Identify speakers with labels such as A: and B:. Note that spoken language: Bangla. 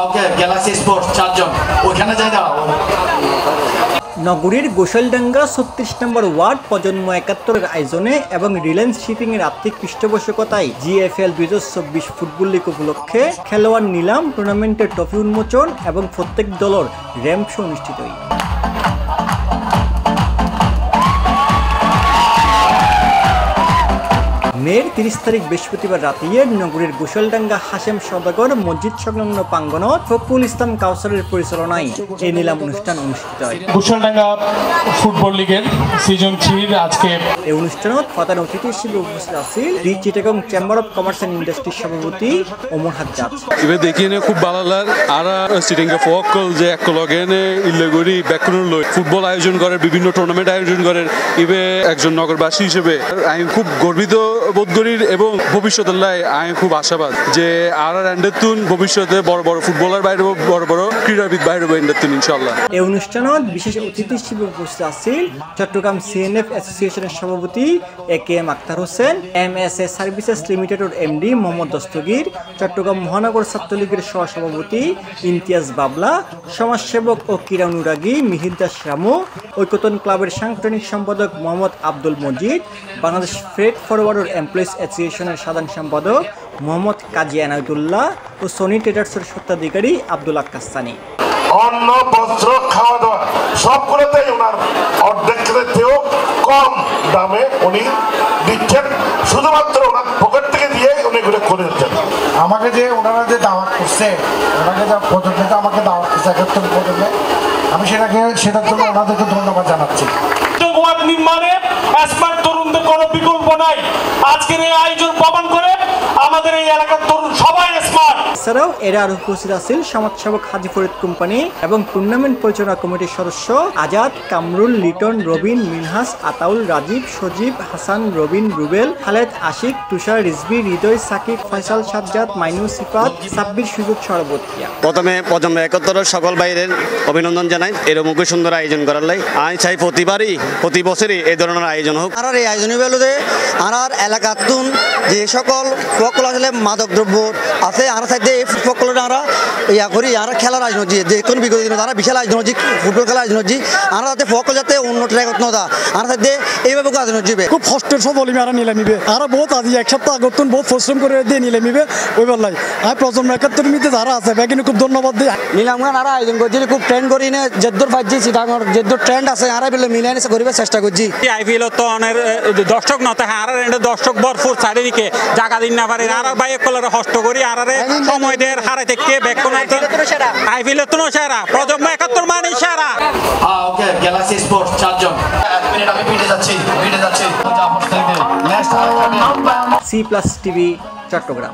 A: ওকে গ্যালাক্সি স্পোর্টস 4 জন ওখানে যাই দাও।
B: নগরীর গোসালডাঙ্গা ৩৬ নম্বর ওয়ার্ড প্রজন্ম ৭১-এর আয়োজনে এবং রিলায়েন্স শিপিং এর আর্থিক পৃষ্ঠপোষকতায় জিএফএল ২০২৪ ফুটবল লিগ উপলক্ষে খেলোয়াড় নিলাম, টুর্নামেন্টের ট্রফি উন্মোচন এবং প্রত্যেক দলের র্যাম্প শো অনুষ্ঠিত হয়। মের ৩০ তারিখ বৃহস্পতিবার রাতে নগরীর গোসালডাঙ্গা হাশেম সওদাগর মসজিদ সংলগ্ন প্রাঙ্গণত ফখরুল ইসলাম কাউসারের পরিচালনায় এই নিলাম অনুষ্ঠান অনুষ্ঠিত হয়।
C: গোসালডাঙ্গা ফুটবল লিগের সিজন 3 আজকে
B: এই অনুষ্ঠানত প্রধান অতিথি হিসেবে উপস্থিত আছেন the Chittagong chamber of commerce and ইন্ডাস্ট্রির সভাপতি ওমর হাজ্জাজ।
D: এবার দেখিয়ে খুব ভালো লাগে আর চিটাগং ফকল যে একলগেনে ইল্লেগুড়ি ব্যাকরণ লই ফুটবল আয়োজন করে, বিভিন্ন টুর্নামেন্ট আয়োজন করে। ইবে একজন নগরবাসী হিসেবে আমি খুব গর্বিত বোধ করি এবং ভবিষ্যতের লাই আমি খুব আশাবাদ যে আর এন্ডারতুন ভবিষ্যতে বড় বড় ফুটবলার বাইরে বড় বড় ক্রীড়াবিদ বাইরে এন্ডারতুন ইনশাআল্লাহ।
B: এই অনুষ্ঠানত বিশেষ অতিথি হিসেবে উপস্থিত আছেন চট্টগ্রাম সিএনএফ অ্যাসোসিয়েশনের সভাপতি AKM Akhtar Hossain, MSA services লিমিটেডের এমডি মোহাম্মদ দস্তগীর, চট্টগ্রাম মহানগর ছাত্রলীগের সহসভাপতি ইমতিয়াজ বাবলা, সমাজসেবক ও ক্রীড়া অনুরাগী মিহির দাস রামু, ঐকতন ক্লাবের সাংগঠনিক সম্পাদক Mohammad Abdul Majid, Bangladesh freight forwarder employees অ্যাসোসিয়েশনের সাধারণ সম্পাদক মোহাম্মদ কাজী এনায়েতুল্লাহ ও সোনি ট্রেডার্সের স্বত্বাধিকারী আব্দুল আক্কাসানি।
E: অন্ন, বস্ত্র, খাওয়া দাওয়া সবগুলোতেই ওনার অর্ধেকের চেয়েও কম দামে উনি দিচ্ছেন, শুধুমাত্র ওনার পকেট থেকে দিয়ে উনি এগুলো করে দিচ্ছেন।
F: আমাকে যে ওনারা যে দাওয়াত করছে, ওনাকে যা প্রজন্মে আমাকে দাওয়াত করছে ৭১ প্রজন্মে, আমি সেটার জন্য ওনাদেরকে ধন্যবাদ জানাচ্ছি।
C: নির্মাণে স্মার্ট তরুণদের কোনো বিকল্প নাই। আজকের এই আয়োজন প্রমাণ করে আমাদের এই এলাকার তরুণ সবাই স্মার্ট।
B: এছাড়াও এরা আরো উপস্থিত আছেন সমাজসেবক হাজি ফরিদ কোম্পানি এবং টুর্নামেন্ট পরিচালনা কমিটির সদস্য আজাদ, কামরুল, লিটন, রবিন, মিনহাস, আতাউল, রাজীব, সজীব, হাসান, রবিন, রুবেল, খালেদ, আশিক, তুষার, রিজভি, হৃদয়, সাকিব, ফয়সাল, সাজ্জাদ, মাইনু, সিফাত, সাব্বির, সুযোগ, সরবতিয়া।
G: প্রথমে প্রজন্ম ৭১-এর সকল বাইরের অভিনন্দন জানাই এরকম সুন্দর আয়োজন করার লাই। আমি চাই প্রতি বছরই এই ধরনের আয়োজন হোক।
H: আর এই আয়োজনের বেলুদে আর এলাকাতুন যে সকল ফকল আসলে মাদক দ্রব্য আছে আর সাইডে এই ফকল আমরা ইয়া করি আর খেলার আয়োজন হচ্ছে, যে কোনো বিগত দিন তারা বিশাল আয়োজন হচ্ছে, ফুটবল খেলার আয়োজন হচ্ছে। আর যাতে ফকল যাতে অন্য ট্র্যাক নদা আর সাইডে এইভাবে আয়োজন হচ্ছে।
I: খুব কষ্টের সব বলিমি আর নিলে নিবে আর বহুত আজি এক সপ্তাহ আগতুন বহুত পরিশ্রম করে দিয়ে নিলে নিবে ওই বেলায় আর প্রজন্ম ৭১ মিনিটে যারা আছে কিন্তু খুব ধন্যবাদ দিই।
H: নিলামগান আর আয়োজন করছি খুব ট্রেন্ড করি না যেদ্দুর পাইছি সিটাঙর যেদ্দুর ট্রেন্ড আছে আর বেলে মিলে নিয়ে করিবার চেষ্টা করছি।
J: আইপিএল তো অনেক দর্শক নতে আর দর্শক ভরপুর চারিদিকে জায়গা দিন না পারে আর বাইক কলার হস্ত করি আর সময় দের হারাই থেকে ব্যাক কোন আইপিএল তো সেরা প্রজন্ম ৭১ মানে সেরা।
A: ওকে গ্যালাক্সি স্পোর্টস 4 জন এক মিনিট আমি পিটে যাচ্ছি
B: C+ টিভি চট্টগ্রাম।